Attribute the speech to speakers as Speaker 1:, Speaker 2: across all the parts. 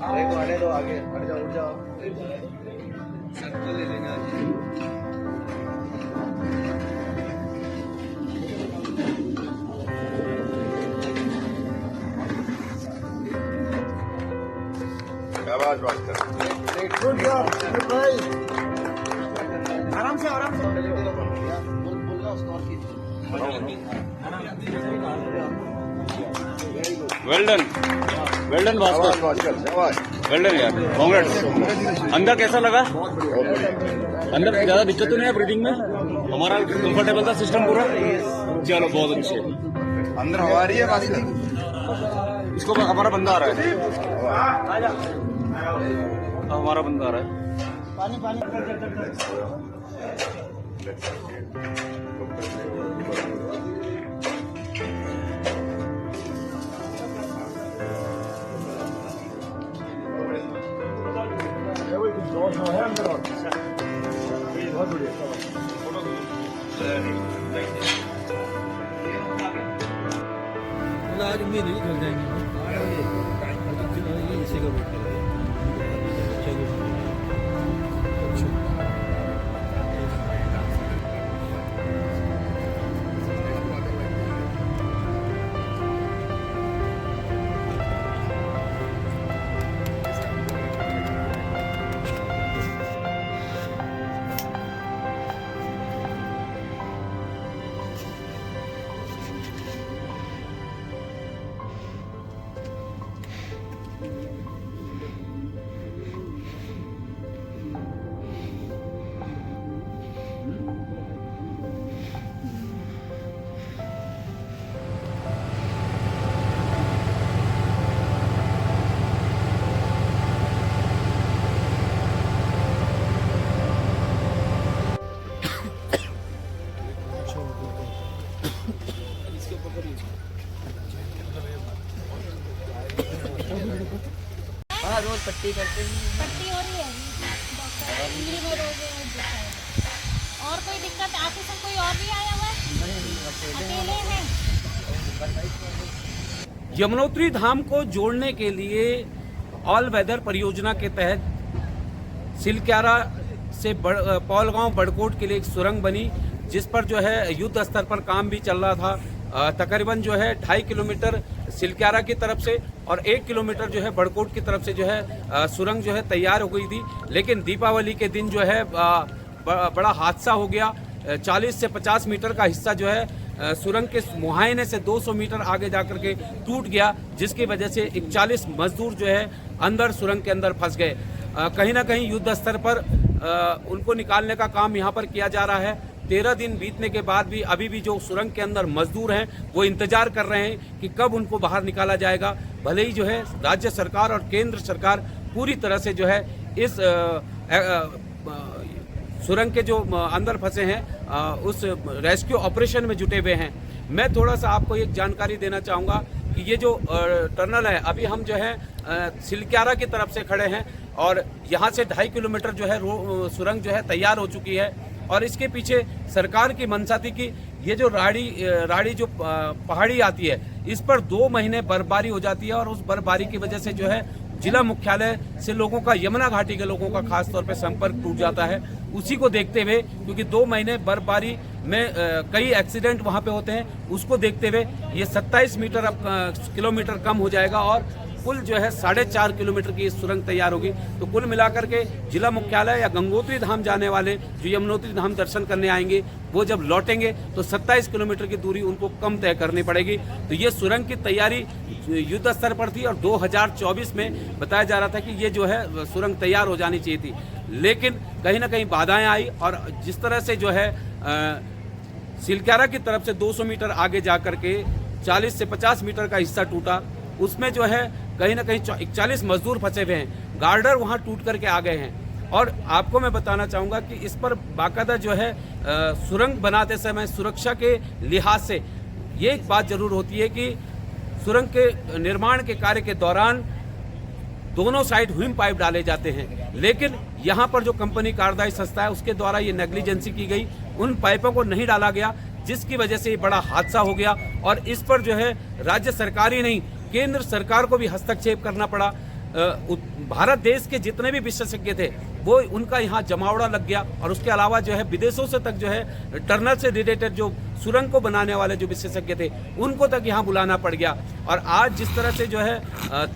Speaker 1: आने दो, आगे हट जाओ, उठ जाओ। सर्कल ले लेना।
Speaker 2: आवाज बात कर।
Speaker 1: आराम से आराम से
Speaker 3: well done Bhaskar, well done यार, कांग्रेट्स। अंदर कैसा लगा? अंदर ज्यादा दिक्कत तो नहीं है ब्रीदिंग में? हमारा कंफर्टेबल था सिस्टम पूरा? चलो बहुत अच्छे।
Speaker 2: अंदर हवा आ रही है भास्कर?
Speaker 3: इसको हमारा बंदा आ रहा है, हमारा बंदा आ रहा है।
Speaker 1: पानी पानी
Speaker 4: आज उम्मीद नहीं चल जाएंगे इसी का वेट करेंगे।
Speaker 5: हाँ रोज पट्टी करते हैं।
Speaker 6: पट्टी हो रही है डॉक्टर इंजरी में रोज और कोई दिक्कत ऑफिस में कोई और भी आया हुआ है? अकेले हैं?
Speaker 7: यमुनोत्री धाम को जोड़ने के लिए ऑल वेदर परियोजना के तहत सिलक्यारा से पौलगांव बड़कोट के लिए एक सुरंग बनी, जिस पर जो है युद्ध स्तर पर काम भी चल रहा था। तकरीबन जो है 2.5 किलोमीटर सिलक्यारा की तरफ से और 1 किलोमीटर जो है बड़कोट की तरफ से जो है सुरंग जो है तैयार हो गई थी। लेकिन दीपावली के दिन जो है बड़ा हादसा हो गया। 40 से 50 मीटर का हिस्सा जो है सुरंग के मुहायने से 200 मीटर आगे जाकर के टूट गया, जिसकी वजह से 41 मजदूर जो है अंदर सुरंग के अंदर फंस गए। कहीं ना कहीं युद्ध स्तर पर उनको निकालने का काम यहाँ पर किया जा रहा है। 13 दिन बीतने के बाद भी अभी भी जो सुरंग के अंदर मजदूर हैं वो इंतजार कर रहे हैं कि कब उनको बाहर निकाला जाएगा। भले ही जो है राज्य सरकार और केंद्र सरकार पूरी तरह से जो है इस सुरंग के जो अंदर फंसे हैं उस रेस्क्यू ऑपरेशन में जुटे हुए हैं। मैं थोड़ा सा आपको एक जानकारी देना चाहूँगा कि ये जो टनल है, अभी हम जो है सिलक्यारा की तरफ से खड़े हैं और यहाँ से 2.5 किलोमीटर जो है सुरंग जो है तैयार हो चुकी है। और इसके पीछे सरकार की मंशा थी कि ये जो राड़ी जो पहाड़ी आती है, इस पर 2 महीने बर्फबारी हो जाती है और उस बर्फबारी की वजह से जो है जिला मुख्यालय से लोगों का, यमुना घाटी के लोगों का खास तौर पे संपर्क टूट जाता है। उसी को देखते हुए, क्योंकि 2 महीने बर्फबारी में कई एक्सीडेंट वहाँ पे होते हैं, उसको देखते हुए ये 27 किलोमीटर कम हो जाएगा और कुल जो है 4.5 किलोमीटर की सुरंग तैयार होगी। तो कुल मिलाकर के जिला मुख्यालय या गंगोत्री धाम जाने वाले जो यमुनोत्री धाम दर्शन करने आएंगे, वो जब लौटेंगे तो 27 किलोमीटर की दूरी उनको कम तय करनी पड़ेगी। तो ये सुरंग की तैयारी युद्ध स्तर पर थी और 2024 में बताया जा रहा था कि ये जो है सुरंग तैयार हो जानी चाहिए थी, लेकिन कहीं ना कहीं बाधाएं आई और जिस तरह से जो है सिलक्यारा की तरफ से 200 मीटर आगे जाकर के 40 से 50 मीटर का हिस्सा टूटा, उसमें जो है कहीं ना कहीं 41 मजदूर फंसे हुए हैं। गार्डर वहां टूट करके आ गए हैं। और आपको मैं बताना चाहूँगा कि इस पर बाकायदा जो है सुरंग बनाते समय सुरक्षा के लिहाज से ये एक बात जरूर होती है कि सुरंग के निर्माण के कार्य के दौरान दोनों साइड व्हीम पाइप डाले जाते हैं, लेकिन यहाँ पर जो कंपनी कार्यदायी संस्था है उसके द्वारा ये नेग्लिजेंसी की गई, उन पाइपों को नहीं डाला गया, जिसकी वजह से ये बड़ा हादसा हो गया। और इस पर जो है राज्य सरकार ही नहीं, केंद्र सरकार को भी हस्तक्षेप करना पड़ा। भारत देश के जितने भी विशेषज्ञ थे वो उनका यहाँ जमावड़ा लग गया, और उसके अलावा जो है विदेशों से तक जो है टनल से रिलेटेड जो सुरंग को बनाने वाले जो विशेषज्ञ थे उनको तक यहाँ बुलाना पड़ गया। और आज जिस तरह से जो है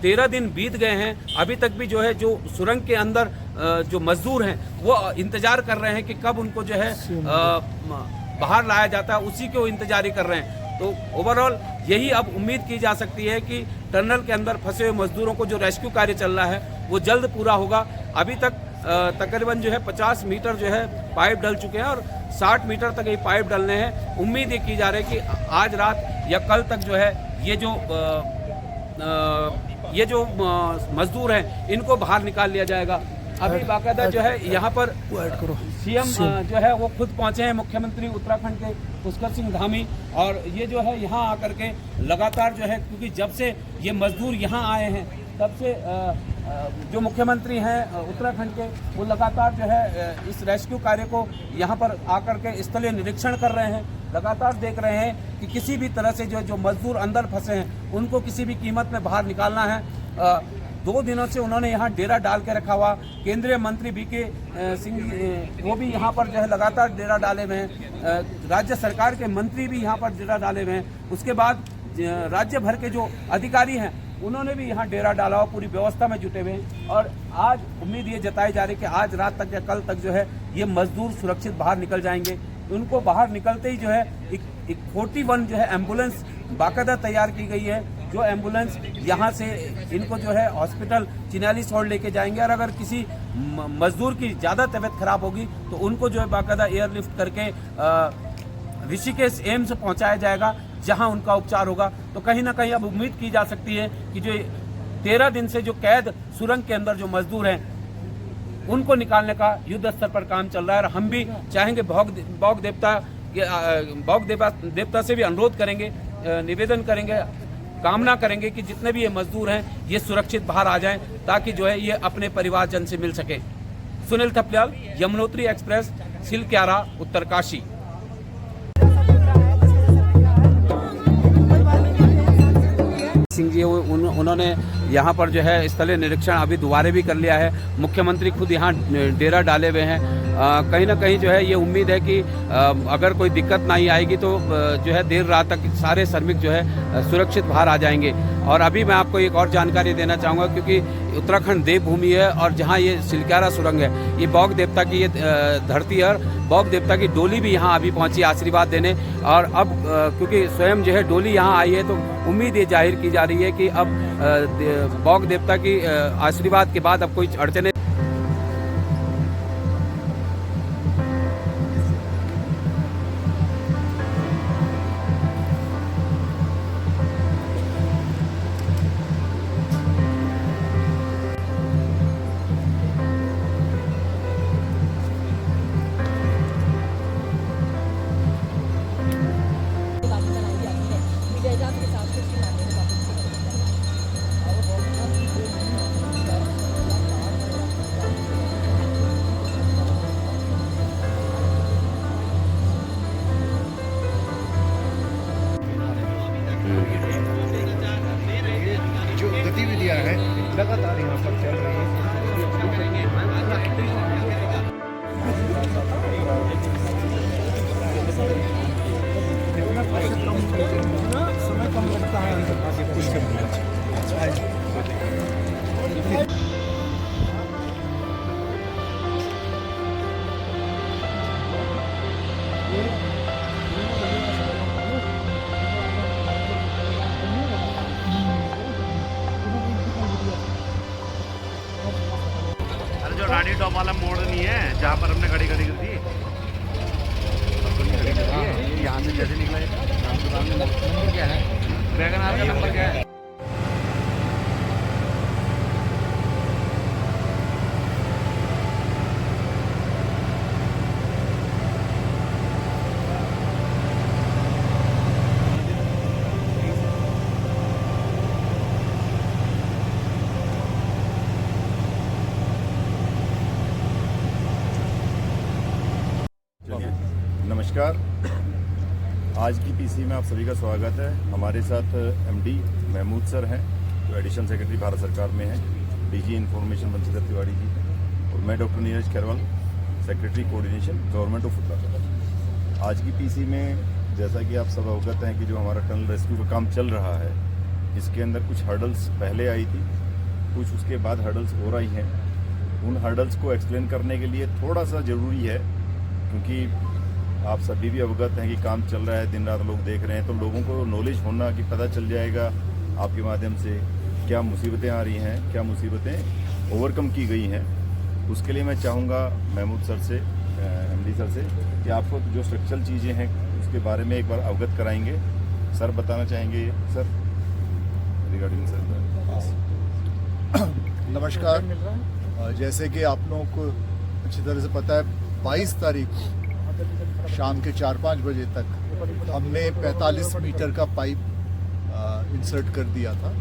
Speaker 7: 13 दिन बीत गए हैं, अभी तक भी जो है जो सुरंग के अंदर जो मजदूर हैं वो इंतजार कर रहे हैं कि कब उनको जो है बाहर लाया जाता है, उसी को इंतजारी कर रहे हैं। तो ओवरऑल यही अब उम्मीद की जा सकती है कि टनल के अंदर फंसे हुए मजदूरों को जो रेस्क्यू कार्य चल रहा है वो जल्द पूरा होगा। अभी तक तकरीबन जो है 50 मीटर जो है पाइप डल चुके हैं और 60 मीटर तक ये पाइप डलने हैं। उम्मीद ये की जा रही है कि आज रात या कल तक जो है ये जो मजदूर हैं इनको बाहर निकाल लिया जाएगा। अभी बाकायदा जो है यहाँ पर सीएम जो है वो खुद पहुंचे हैं, मुख्यमंत्री उत्तराखंड के पुष्कर सिंह धामी, और ये जो है यहाँ आकर के लगातार जो है, क्योंकि जब से ये मजदूर यहाँ आए हैं तब से जो मुख्यमंत्री हैं उत्तराखंड के वो लगातार जो है इस रेस्क्यू कार्य को यहाँ पर आकर के स्थलीय निरीक्षण कर रहे हैं। लगातार देख रहे हैं कि किसी भी तरह से जो मजदूर अंदर फंसे हैं उनको किसी भी कीमत में बाहर निकालना है। 2 दिनों से उन्होंने यहाँ डेरा डाल के रखा हुआ। केंद्रीय मंत्री बीके सिंह वो भी यहाँ पर जो है लगातार डेरा डाले हुए हैं। राज्य सरकार के मंत्री भी यहाँ पर डेरा डाले हुए हैं। उसके बाद राज्य भर के जो अधिकारी हैं उन्होंने भी यहाँ डेरा डाला हुआ, पूरी व्यवस्था में जुटे हुए हैं। और आज उम्मीद ये जताई जा रही है कि आज रात तक या कल तक जो है ये मजदूर सुरक्षित बाहर निकल जाएंगे। उनको बाहर निकलते ही जो है एक 41 जो है एम्बुलेंस बाकायदा तैयार की गई है, जो एम्बुलेंस यहाँ से इनको जो है हॉस्पिटल चिन्यालीसौड़ लेके जाएंगे। और अगर किसी मजदूर की ज़्यादा तबीयत खराब होगी तो उनको जो है बाकायदा एयरलिफ्ट करके ऋषिकेश एम्स पहुँचाया जाएगा, जहां उनका उपचार होगा। तो कहीं ना कहीं अब उम्मीद की जा सकती है कि जो 13 दिन से जो कैद सुरंग के अंदर जो मजदूर हैं उनको निकालने का युद्ध स्तर पर काम चल रहा है। और हम भी चाहेंगे बौग देवता से भी अनुरोध करेंगे, निवेदन करेंगे, कामना करेंगे कि जितने भी ये मजदूर हैं ये सुरक्षित बाहर आ जाएं, ताकि जो है ये अपने परिवारजन से मिल सके। सुनील थपलियाल, यमुनोत्री एक्सप्रेस, सिलक्यारा, उत्तरकाशी। सिंह जी उन्होंने यहाँ पर जो है स्थलीय निरीक्षण अभी दोबारा भी कर लिया है। मुख्यमंत्री खुद यहाँ डेरा डाले हुए हैं। कहीं ना कहीं जो है ये उम्मीद है कि अगर कोई दिक्कत नहीं आएगी तो जो है देर रात तक सारे श्रमिक जो है सुरक्षित बाहर आ जाएंगे। और अभी मैं आपको एक और जानकारी देना चाहूँगा, क्योंकि उत्तराखंड देवभूमि है और जहाँ ये सिलक्यारा सुरंग है, ये बौग देवता की ये धरती है। और बौग देवता की डोली भी यहाँ अभी पहुँची आशीर्वाद देने। और अब क्योंकि स्वयं जो है डोली यहाँ आई है तो उम्मीद ये जाहिर की जा रही है कि अब बौग देवता की आशीर्वाद के बाद अब कोई अड़चने
Speaker 1: जो गतिविधियां हैं लगातार यहाँ पर चल रही हैं। समय कम लगता है कुछ
Speaker 3: जो रानी टॉप वाला मोड़ नहीं है जहाँ पर हमने गाड़ी खड़ी कर दी, यहाँ से जैसे निकला नंबर क्या है, वैगन आर का नंबर क्या है।
Speaker 2: नमस्कार।
Speaker 8: आज की पीसी में आप सभी का स्वागत है। हमारे साथ एमडी महमूद सर हैं, जो एडिशनल सेक्रेटरी भारत सरकार में हैं, डीजी इंफॉर्मेशन बंशीधर तिवारी जी, और मैं doctor Neeraj Khairwal, secretary coordination government of Uttarakhand. आज की पीसी में जैसा कि आप सब अवगत हैं कि जो हमारा टनल रेस्क्यू का काम चल रहा है, इसके अंदर कुछ हर्डल्स पहले आई थी, कुछ उसके बाद हर्डल्स हो रही हैं। उन हर्डल्स को एक्सप्लेन करने के लिए थोड़ा सा ज़रूरी है, क्योंकि आप सभी भी अवगत हैं कि काम चल रहा है, दिन रात लोग देख रहे हैं, तो लोगों को नॉलेज होना कि पता चल जाएगा आपके माध्यम से क्या मुसीबतें आ रही हैं, क्या मुसीबतें ओवरकम की गई हैं। उसके लिए मैं चाहूँगा महमूद सर से, एमडी सर से, कि आपको जो स्ट्रक्चरल चीज़ें हैं उसके बारे में एक बार अवगत कराएंगे। सर बताना चाहेंगे सर रिगार्डिंग सर?
Speaker 9: नमस्कार। जैसे कि आप लोगों को अच्छी तरह से पता है, 22 तारीख को शाम के 4-5 बजे तक हमने 45 मीटर का पाइप इंसर्ट कर दिया था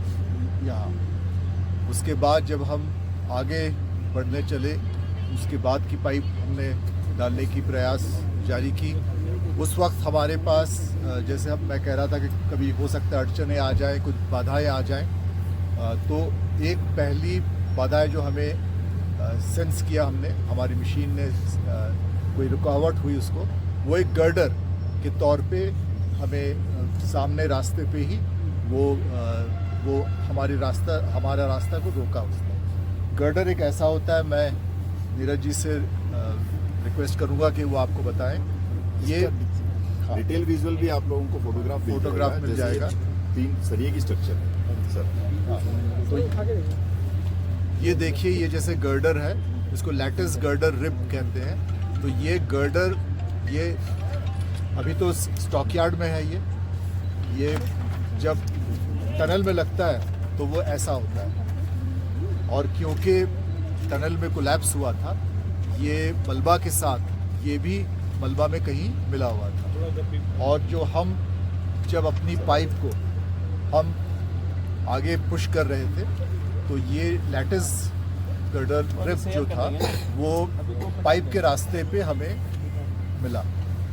Speaker 9: यहाँ। उसके बाद जब हम आगे बढ़ने चले, उसके बाद की पाइप हमने डालने की प्रयास जारी की। उस वक्त हमारे पास जैसे मैं कह रहा था कि कभी हो सकता है अड़चनें आ जाएं, कुछ बाधाएं आ जाएं, तो एक पहली बाधाएं जो हमें सेंस किया हमने, हमारी मशीन ने कोई रुकावट हुई उसको, वो एक गर्डर के तौर पे हमें सामने रास्ते पे ही वो हमारा रास्ता को रोका उसने। गर्डर एक ऐसा होता है, मैं नीरज जी से रिक्वेस्ट करूंगा कि वो आपको बताएं। ये
Speaker 8: डिटेल विजुअल भी आप लोगों को फोटोग्राफ
Speaker 9: मिल जाएगा।
Speaker 8: 3 सरिये की स्ट्रक्चर है सर।
Speaker 9: तो ये देखिए, ये जैसे गर्डर है, इसको लैटिस गर्डर रिब कहते हैं। तो ये गर्डर, ये अभी तो स्टॉकयार्ड में है। ये जब टनल में लगता है तो वो ऐसा होता है, और क्योंकि टनल में कोलैप्स हुआ था, ये मलबा के साथ ये भी मलबा में कहीं मिला हुआ था। और जो हम जब अपनी पाइप को हम आगे पुश कर रहे थे, तो ये लैटिस गर्डर रिब जो था वो पाइप के रास्ते पे हमें मिला,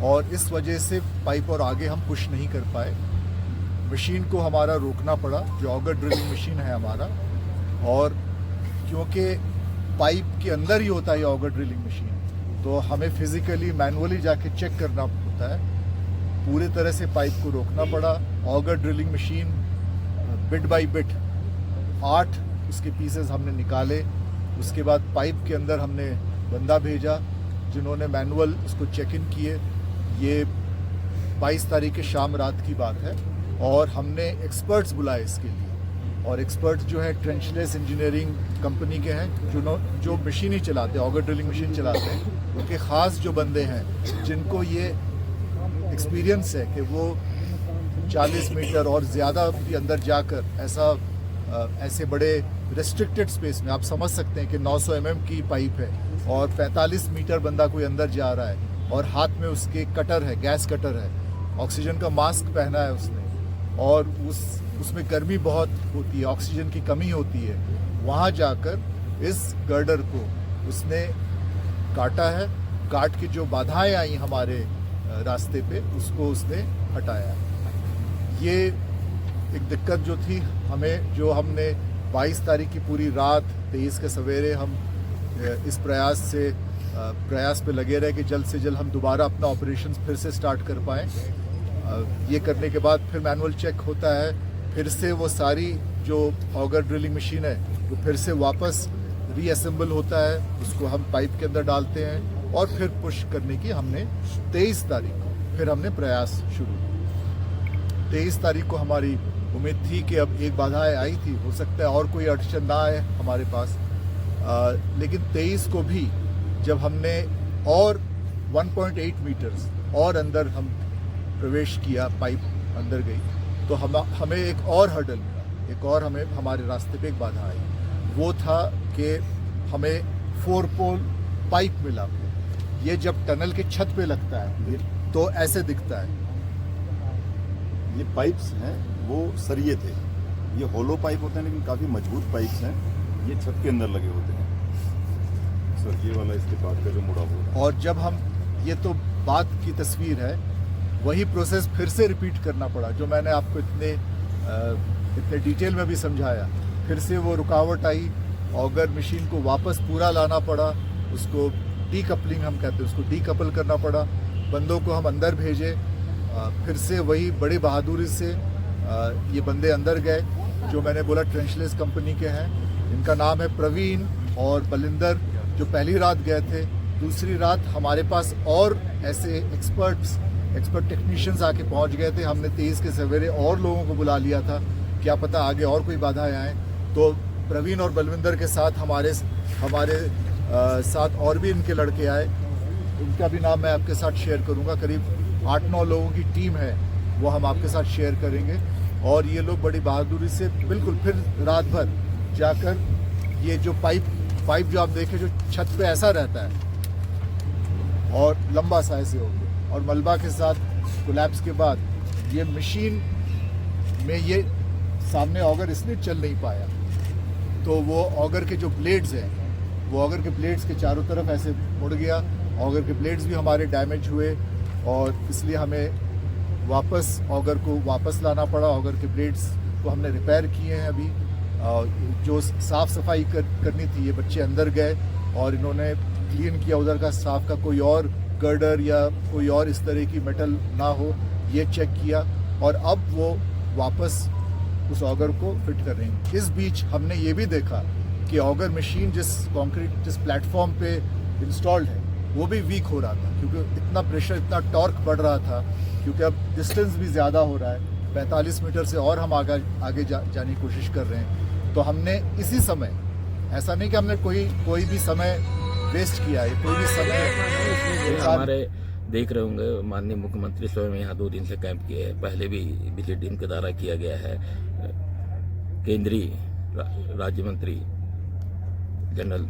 Speaker 9: और इस वजह से पाइप और आगे हम पुश नहीं कर पाए। मशीन को हमारा रोकना पड़ा, जो ऑगर ड्रिलिंग मशीन है हमारा, और क्योंकि पाइप के अंदर ही होता है ऑगर ड्रिलिंग मशीन, तो हमें फिजिकली मैनुअली जाके चेक करना होता है। पूरे तरह से पाइप को रोकना पड़ा। Auger drilling machine bit by bit 8 उसके पीसेस हमने निकाले। उसके बाद पाइप के अंदर हमने बंदा भेजा, जिन्होंने मैनुअल उसको चेक इन किए। ये 22 तारीख के शाम रात की बात है, और हमने एक्सपर्ट्स बुलाए इसके लिए। और एक्सपर्ट्स जो है ट्रेंचलेस इंजीनियरिंग कंपनी के हैं, जो मशीन ही चलाते हैं, ऑगर ड्रिलिंग मशीन चलाते हैं। उनके ख़ास जो बंदे हैं, जिनको ये एक्सपीरियंस है कि वो 40 मीटर और ज़्यादा भी अंदर जाकर ऐसे बड़े रेस्ट्रिक्टेड स्पेस में, आप समझ सकते हैं कि 900 mm की पाइप है और 45 मीटर बंदा कोई अंदर जा रहा है, और हाथ में उसके कटर है, गैस कटर है, ऑक्सीजन का मास्क पहना है उसने, और उसमें गर्मी बहुत होती है, ऑक्सीजन की कमी होती है। वहाँ जाकर इस गर्डर को उसने काटा है, काट के जो बाधाएं आई हमारे रास्ते पे, उसको उसने हटाया। ये एक दिक्कत जो थी हमें, जो हमने 22 तारीख की पूरी रात, 23 के सवेरे हम इस प्रयास पे लगे रहे कि जल्द से जल्द हम दोबारा अपना ऑपरेशन फिर से स्टार्ट कर पाएँ। ये करने के बाद फिर मैनुअल चेक होता है, फिर से वो सारी जो ऑगर ड्रिलिंग मशीन है वो फिर से वापस रीअसेंबल होता है, उसको हम पाइप के अंदर डालते हैं, और फिर पुश करने की हमने 23 तारीख को फिर हमने प्रयास शुरू किया। 23 तारीख को हमारी उम्मीद थी कि अब एक बाधा आई थी, हो सकता है और कोई अड़चन ना आए हमारे पास, लेकिन 23 को भी जब हमने और 1.8 मीटर्स और अंदर हम प्रवेश किया, पाइप अंदर गई, तो हमें एक और हर्डल मिला, एक और हमें हमारे रास्ते पे एक बाधा आई। वो था कि हमें 4 पोल पाइप मिला। ये जब टनल के छत पे लगता है तो ऐसे दिखता है।
Speaker 8: ये पाइप्स हैं वो सरिये थे, ये होलो पाइप होते हैं, लेकिन काफ़ी मजबूत पाइप्स हैं। ये छत के अंदर लगे होते हैं सर, ये वाला इसके बाद का जो मुड़ा हुआ।
Speaker 9: और जब हम, ये तो बात की तस्वीर है, वही प्रोसेस फिर से रिपीट करना पड़ा, जो मैंने आपको इतने डिटेल में भी समझाया। फिर से वो रुकावट आई, ऑगर मशीन को वापस पूरा लाना पड़ा, उसको डीकपलिंग हम कहते हैं, उसको डीकपल करना पड़ा, बंदों को हम अंदर भेजे। फिर से वही बड़ी बहादुरी से ये बंदे अंदर गए, जो मैंने बोला ट्रेंचलेस कंपनी के हैं। इनका नाम है प्रवीण और बलिंदर, जो पहली रात गए थे। दूसरी रात हमारे पास और ऐसे एक्सपर्ट टेक्नीशियंस आके पहुंच गए थे। हमने 23 के सवेरे और लोगों को बुला लिया था, क्या पता आगे और कोई बाधाएं आए। तो प्रवीण और बलविंदर के साथ हमारे साथ और भी इनके लड़के आए, उनका भी नाम मैं आपके साथ शेयर करूंगा। करीब 8-9 लोगों की टीम है, वो हम आपके साथ शेयर करेंगे। और ये लोग बड़ी बहादुरी से बिल्कुल फिर रात भर जाकर ये जो पाइप जो आप देखें, जो छत पे ऐसा रहता है और लंबा सा ऐसे हो गया, और मलबा के साथ कोलैप्स के बाद ये मशीन में ये सामने ऑगर इसलिए चल नहीं पाया, तो वो ऑगर के जो ब्लेड्स हैं, वो ऑगर के ब्लेड्स के चारों तरफ ऐसे मुड़ गया। ऑगर के ब्लेड्स भी हमारे डैमेज हुए और इसलिए हमें वापस ऑगर को वापस लाना पड़ा। ऑगर के ब्लेड्स को हमने रिपेयर किए हैं अभी। जो साफ़ सफाई करनी थी, ये बच्चे अंदर गए और इन्होंने क्लीन किया उधर का स्टाफ का, कोई और गर्डर या कोई और इस तरह की मेटल ना हो, ये चेक किया और अब वो वापस उस ऑगर को फिट कर रहे हैं। इस बीच हमने ये भी देखा कि ऑगर मशीन जिस प्लेटफॉर्म पे इंस्टॉल्ड है वो भी वीक हो रहा था, क्योंकि इतना प्रेशर, इतना टॉर्क बढ़ रहा था, क्योंकि अब डिस्टेंस भी ज़्यादा हो रहा है। 45 मीटर से और हम आगे जाने की कोशिश कर रहे हैं। तो हमने इसी समय, ऐसा नहीं कि हमने कोई भी समय वेस्ट किया है, कोई भी समय
Speaker 10: हमारे देख रहे होंगे माननीय मुख्यमंत्री स्वयं यहाँ 2 दिन से कैंप किए हैं। पहले भी बिजली टीम के द्वारा किया गया है। केंद्रीय राज्य मंत्री जनरल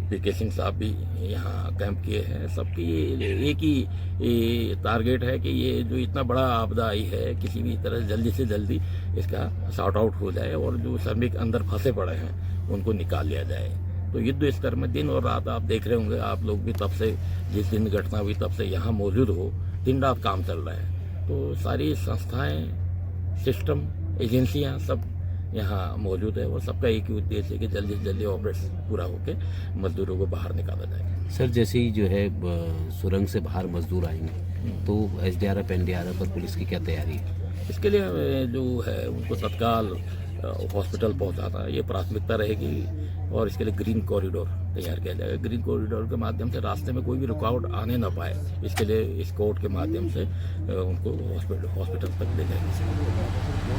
Speaker 10: वीके सिंह साहब भी यहाँ कैंप किए हैं। सबकी एक ही टारगेट है कि ये जो इतना बड़ा आपदा आई है, किसी भी तरह जल्दी से जल्दी इसका सॉर्ट आउट हो जाए और जो श्रमिक अंदर फंसे पड़े हैं उनको निकाल लिया जाए। तो युद्ध स्तर में दिन और रात आप देख रहे होंगे, आप लोग भी तब से, जिस दिन घटना हुई तब से यहाँ मौजूद हो, दिन रात काम चल रहा है। तो सारी संस्थाएं, सिस्टम, एजेंसियां सब यहाँ मौजूद है और सबका एक ही उद्देश्य है कि जल्दी से जल्दी ऑपरेशन पूरा होकर मजदूरों को बाहर निकाला जाए।
Speaker 11: सर, जैसे ही जो है सुरंग से बाहर मजदूर आएंगे तो SDRF NDRF और पुलिस की क्या तैयारी है?
Speaker 10: इसके लिए जो है उनको तत्काल हॉस्पिटल पहुंचाना ये प्राथमिकता रहेगी और इसके लिए ग्रीन कॉरिडोर तैयार किया जाएगा। ग्रीन कॉरिडोर के माध्यम से रास्ते में कोई भी रुकावट आने ना पाए, इसके लिए स्कॉट के माध्यम से उनको हॉस्पिटल तक ले जाएंगे।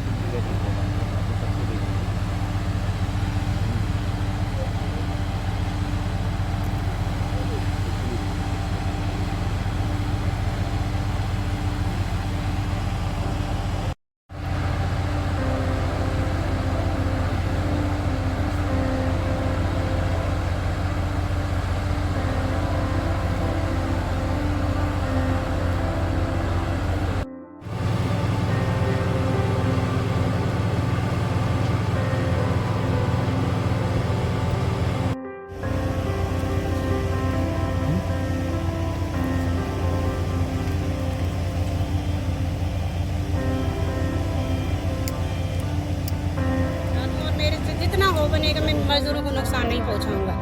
Speaker 6: बनेगा, मैं मजदूरों को नुकसान नहीं पहुंचाऊंगा।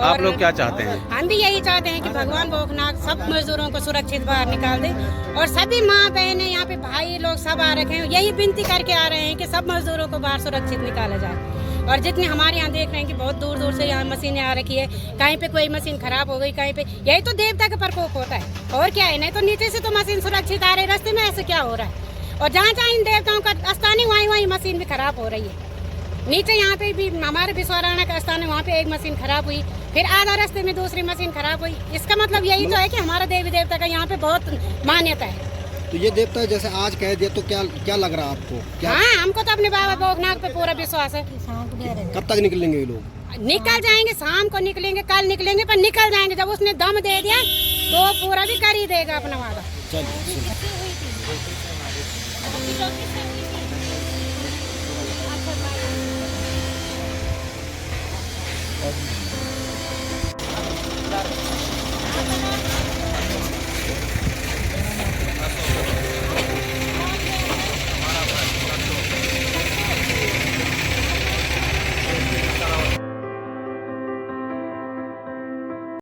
Speaker 7: आप लोग क्या चाहते हैं?
Speaker 6: हम भी यही चाहते हैं कि भगवान भोगनाथ सब मजदूरों को सुरक्षित बाहर निकाल दे और सभी माँ बहनें, यहाँ पे भाई लोग सब आ रखे हैं, यही विनती करके आ रहे हैं कि सब मजदूरों को बाहर सुरक्षित निकाला जाए। और जितने हमारे यहाँ देख रहे हैं कि बहुत दूर दूर से यहाँ मशीनें आ रखी है, कहीं पे कोई मशीन खराब हो गई, कहीं पे, यही तो देवता का प्रकोप होता है और क्या है। नहीं तो नीचे से तो मशीन सुरक्षित आ रही है, रास्ते में ऐसे क्या हो रहा है। और जहाँ जहाँ इन देवताओं का स्थान है वहीं मशीन भी खराब हो रही है। नीचे यहाँ पे भी हमारे विश्वराणा का स्थान है, वहाँ पे एक मशीन खराब हुई, फिर आधा रास्ते में दूसरी मशीन खराब हुई। इसका मतलब यही तो है कि हमारा देवी देवता का यहाँ पे बहुत मान्यता है।
Speaker 1: तो ये देवता जैसे आज कह दिया तो क्या लग रहा है आपको?
Speaker 6: हाँ, हमको तो अपने बाबा भोगनाथ पे पूरा विश्वास है।
Speaker 1: कब तक निकलेंगे ये लोग?
Speaker 6: निकल जाएंगे, शाम को निकलेंगे, कल निकलेंगे, पर निकल जाएंगे। जब उसने दम दे दिया तो पूरा भी कर ही देगा अपना वादा।
Speaker 1: चलिए।